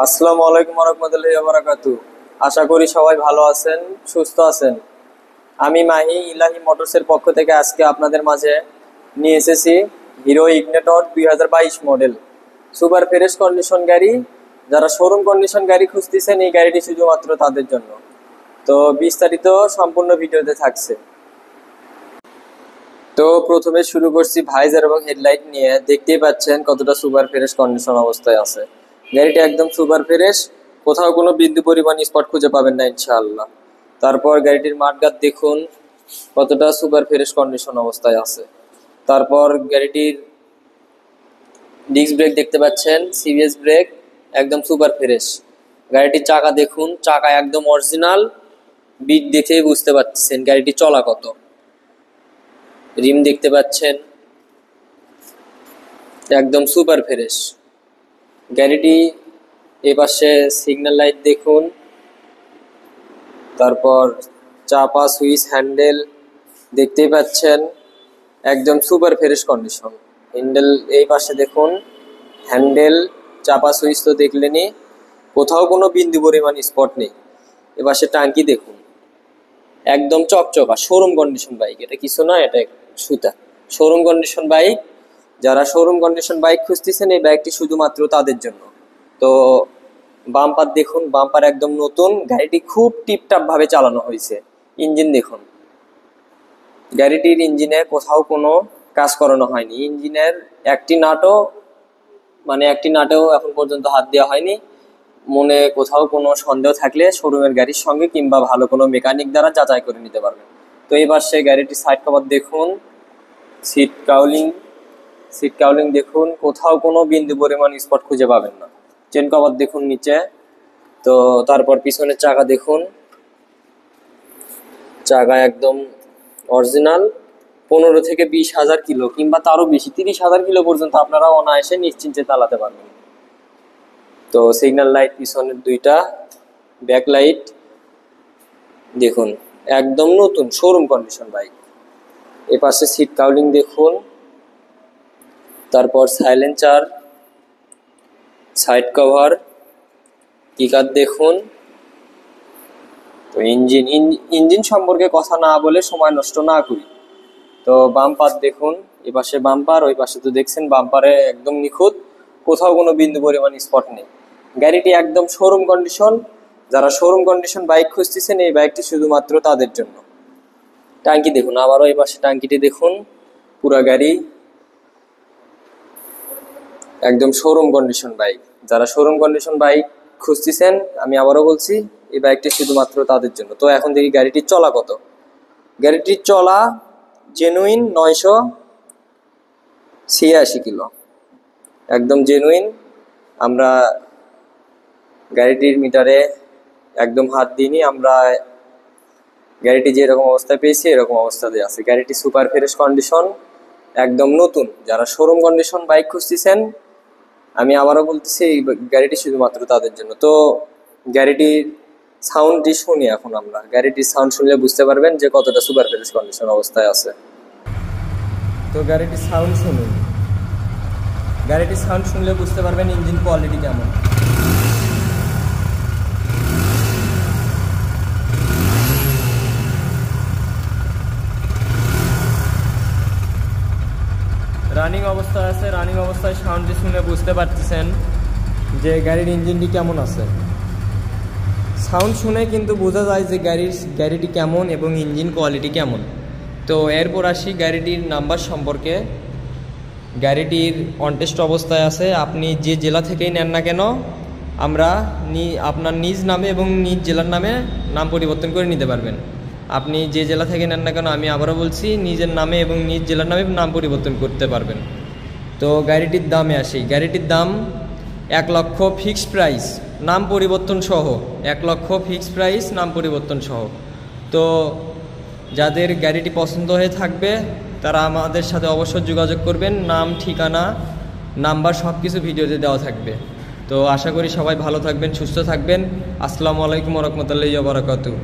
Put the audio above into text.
আসসালামু আলাইকুম রহমতুল্লাহি ওয়া বারাকাতু। আশা করি সবাই ভালো আছেন, সুস্থ আছেন। আমি মাহি ইলাহি মোটরসের পক্ষ থেকে আজকে আপনাদের মাঝে নিয়ে এসেছি hero ignitor 2022 model super fresh condition গাড়ি। যারা শোরুম কন্ডিশন গাড়ি খুঁজতেছেন এই গাড়িটি শুধুমাত্র তাদের জন্য। তো বিস্তারিত সম্পূর্ণ ভিডিওতে থাকছে। তো প্রথমে শুরু করছি ভাইজার এবং হেডলাইট নিয়ে। দেখতেই পাচ্ছেন কতটা সুপার ফ্রেশ কন্ডিশন অবস্থায় আছে গাড়িটা, একদম সুপার ফ্রেশ, কোথাও কোনো বিন্দু পরিমাণ স্পট খুঁজে পাবেন না ইনশাআল্লাহ। তারপর গাড়িটির মাঠগাট দেখুন কতটা সুপার ফ্রেশ কন্ডিশন অবস্থায় আছে। তারপর গাড়িটির ডিস্ক ব্রেক দেখতে পাচ্ছেন, সিবিএস ব্রেক একদম সুপার ফ্রেশ। গাড়িটির চাকা দেখুন, চাকা একদম অরিজিনাল, বিট দেখেই বুঝতে পারছেন গাড়িটি চলা কত। রিম দেখতে পাচ্ছেন একদম সুপার ফ্রেশ। গাড়িটি এপাশে সিগন্যাল লাইট দেখুন, তারপর চাপা সুইচ হ্যান্ডেল দেখতেই পাচ্ছেন একদম সুপার ফ্রেশ কন্ডিশন। হ্যান্ডেল এই পাশে দেখুন, হ্যান্ডেল চাপা সুইচ তো দেখলেনই, কোথাও কোনো বিন্দু পরিমাণ স্পট নেই। এপাশে টাঙ্কি দেখুন একদম চকচকা, শোরুম কন্ডিশন বাইক, এটা কিছু না, এটা সুতা। শোরুম কন্ডিশন বাইক, যারা শোরুম কন্ডিশন বাইক খুঁজতেছেন এই বাইকটি শুধুমাত্র তাদের জন্য। তো বাম্পার দেখুন, বাম্পার একদম নতুন, গাড়িটি খুব টিপটাপ ভাবে চালানো হয়েছে। ইঞ্জিন দেখুন, গাড়িটির ইঞ্জিনে কোথাও কোনো কাজ করানো হয়নি। ইঞ্জিনের একটি নাটেও এখন পর্যন্ত হাত দেওয়া হয়নি। মনে কোথাও কোনো সন্দেহ থাকলে শোরুমের গাড়ির সঙ্গে কিংবা ভালো কোনো মেকানিক দ্বারা যাচাই করে নিতে পারবেন। তো এবার সে গাড়িটির সাইড কভার দেখুন, সিট কাউলিং দেখুন, কোথাও কোনো বিন্দু পরিমাণ স্পট খুঁজে পাবেন না। চেন কভার দেখুন নিচে। তো তারপর পিছনের চাকা দেখুন, চাকা একদম অরিজিনাল। 15 থেকে 20,000 কিলো কিংবা তারও বেশি, 30,000 কিলো পর্যন্ত আপনারা অনায়াসে নিশ্চিন্তে চালাতে পারবেন। তো সিগন্যাল লাইট পিছনের দুইটা, ব্যাক লাইট দেখুন একদম নতুন, শোরুম কন্ডিশন বাইক। এপাশে সিট কাউলিং দেখুন, তারপর সাইলেন্সার, সাইড কভার, কিকার দেখুন। তো ইঞ্জিন সম্পর্কে কথা না বলে সময় নষ্ট না করি। তো বাম্পার দেখুন, এপাশে বাম্পার, ওই পাশে তো দেখছেন বাম্পারে একদম নিখুঁত, কোথাও কোনো বিন্দু পরিমাণ স্পট নেই। গাড়িটি একদম শোরুম কন্ডিশন। যারা শোরুম কন্ডিশন বাইক খুঁজতেছেন এই বাইকটি শুধুমাত্র তাদের জন্য। টাঙ্কি দেখুন, আবারও এই পাশে টাঙ্কিটি দেখুন, পুরা গাড়ি একদম শোরুম কন্ডিশন বাইক। যারা শোরুম কন্ডিশন বাইক খুঁজতেছেন, আমি আবারও বলছি এই বাইকটি শুধুমাত্র তাদের জন্য। তো এখন দেখি গাড়িটির চলা কত। গাড়িটির চলা জেনুইন 986 কিলো, একদম জেনুইন। আমরা গাড়িটির মিটারে একদম হাত দিইনি, আমরা গাড়িটি যেরকম অবস্থায় পেয়েছি এরকম অবস্থাতে আছে। গাড়িটি সুপার ফ্রেশ কন্ডিশন, একদম নতুন। যারা শোরুম কন্ডিশন বাইক খুঁজতেছেন, আমি আবারও বলতেছি এই গাড়িটি শুধুমাত্র তাদের জন্য। তো গাড়িটির সাউন্ডটি শুনি এখন আমরা। গাড়িটির সাউন্ড শুনলে বুঝতে পারবেন যে কতটা সুপার ফ্রেশ কন্ডিশন অবস্থায় আছে। তো গাড়িটির সাউন্ড শুনুন, গাড়িটির সাউন্ড শুনলে বুঝতে পারবেন ইঞ্জিন কোয়ালিটি কেমন। রানিং অবস্থায় আছে, রানিং অবস্থায় সাউন্ডটি শুনে বুঝতে পারতেছেন যে গাড়ির ইঞ্জিনটি কেমন আছে। সাউন্ড শুনে কিন্তু বোঝা যায় যে গাড়িটি কেমন এবং ইঞ্জিন কোয়ালিটি কেমন। তো এরপর আসি গাড়িটির নাম্বার সম্পর্কে। গাড়িটির অনটেস্ট অবস্থায় আছে। আপনি যে জেলা থেকেই নেন না কেন, আমরা আপনার নিজ নামে এবং নিজ জেলার নামে নাম পরিবর্তন করে নিতে পারবেন। আপনি যে জেলা থেকে নেন না কেন, আমি আবারও বলছি, নিজের নামে এবং নিজ জেলার নামে নাম পরিবর্তন করতে পারবেন। তো গাড়িটির দামে আসি। গাড়িটির দাম 1 লক্ষ ফিক্সড প্রাইস, নাম পরিবর্তন সহ। 1 লক্ষ ফিক্সড প্রাইস, নাম পরিবর্তন সহ। তো যাদের গাড়িটি পছন্দ হয়ে থাকবে তারা আমাদের সাথে অবশ্যই যোগাযোগ করবেন। নাম, ঠিকানা, নাম্বার সব কিছু ভিডিওতে দেওয়া থাকবে। তো আশা করি সবাই ভালো থাকবেন, সুস্থ থাকবেন। আসসালামু আলাইকুম রহমতুল্লাহি ওয়া বারাকাতুহু।